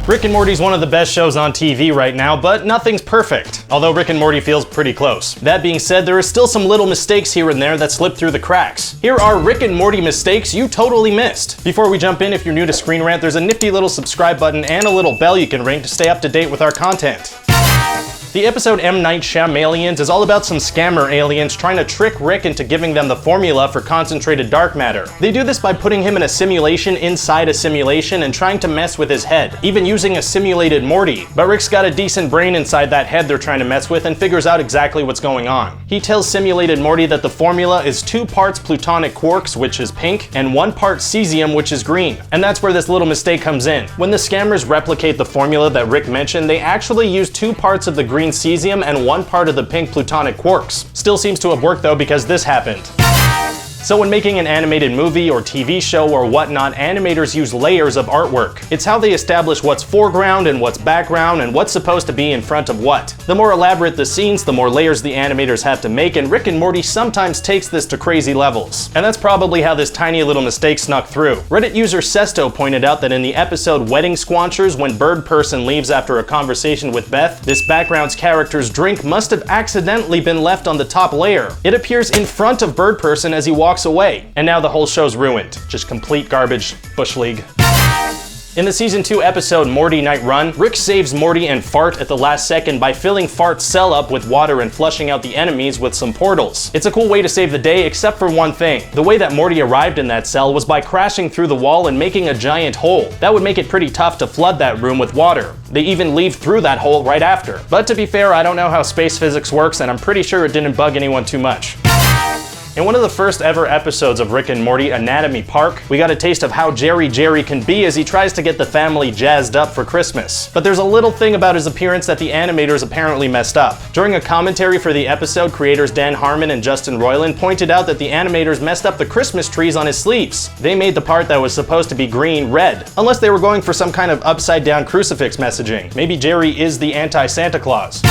Rick and Morty's one of the best shows on TV right now, but nothing's perfect. Although Rick and Morty feels pretty close. That being said, there are still some little mistakes here and there that slip through the cracks. Here are Rick and Morty mistakes you totally missed. Before we jump in, if you're new to Screen Rant, there's a nifty little subscribe button and a little bell you can ring to stay up to date with our content. The episode M. Night Shyamalians is all about some scammer aliens trying to trick Rick into giving them the formula for concentrated dark matter. They do this by putting him in a simulation inside a simulation and trying to mess with his head, even using a simulated Morty. But Rick's got a decent brain inside that head they're trying to mess with and figures out exactly what's going on. He tells simulated Morty that the formula is 2 parts plutonic quarks, which is pink, and 1 part cesium, which is green. And that's where this little mistake comes in. When the scammers replicate the formula that Rick mentioned, they actually use 2 parts of the green cesium and 1 part of the pink plutonic quarks. Still seems to have worked though, because this happened. So when making an animated movie or TV show or whatnot, animators use layers of artwork. It's how they establish what's foreground and what's background and what's supposed to be in front of what. The more elaborate the scenes, the more layers the animators have to make, and Rick and Morty sometimes takes this to crazy levels. And that's probably how this tiny little mistake snuck through. Reddit user Sesto pointed out that in the episode Wedding Squanchers, when Bird Person leaves after a conversation with Beth, this background's character's drink must have accidentally been left on the top layer. It appears in front of Bird Person as he walks away, and now the whole show's ruined. Just complete garbage. Bush League. In the season 2 episode Morty Night Run, Rick saves Morty and Fart at the last second by filling Fart's cell up with water and flushing out the enemies with some portals. It's a cool way to save the day, except for one thing. The way that Morty arrived in that cell was by crashing through the wall and making a giant hole. That would make it pretty tough to flood that room with water. They even leave through that hole right after. But to be fair, I don't know how space physics works, and I'm pretty sure it didn't bug anyone too much. In one of the first ever episodes of Rick and Morty, Anatomy Park, we got a taste of how Jerry can be as he tries to get the family jazzed up for Christmas. But there's a little thing about his appearance that the animators apparently messed up. During a commentary for the episode, creators Dan Harmon and Justin Roiland pointed out that the animators messed up the Christmas trees on his sleeves. They made the part that was supposed to be green red, unless they were going for some kind of upside down crucifix messaging. Maybe Jerry is the anti-Santa Claus.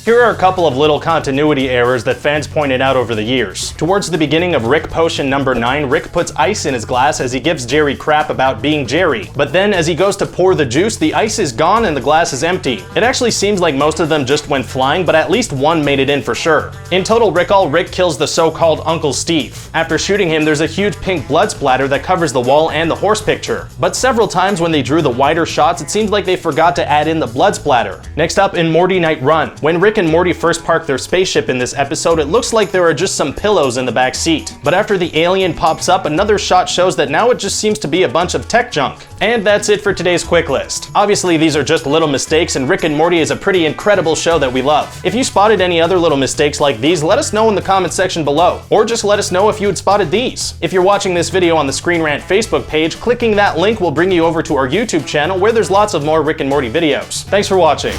Here are a couple of little continuity errors that fans pointed out over the years. Towards the beginning of Rick Potion number 9, Rick puts ice in his glass as he gives Jerry crap about being Jerry. But then as he goes to pour the juice, the ice is gone and the glass is empty. It actually seems like most of them just went flying, but at least one made it in for sure. In total recall, Rick kills the so-called Uncle Steve. After shooting him, there's a huge pink blood splatter that covers the wall and the horse picture. But several times when they drew the wider shots, it seemed like they forgot to add in the blood splatter. Next up, in Morty Night Run, when Rick and Morty first park their spaceship in this episode, it looks like there are just some pillows in the back seat. But after the alien pops up, another shot shows that now it just seems to be a bunch of tech junk. And that's it for today's quick list. Obviously, these are just little mistakes, and Rick and Morty is a pretty incredible show that we love. If you spotted any other little mistakes like these, let us know in the comment section below, or just let us know if you had spotted these. If you're watching this video on the Screen Rant Facebook page, clicking that link will bring you over to our YouTube channel, where there's lots of more Rick and Morty videos. Thanks for watching.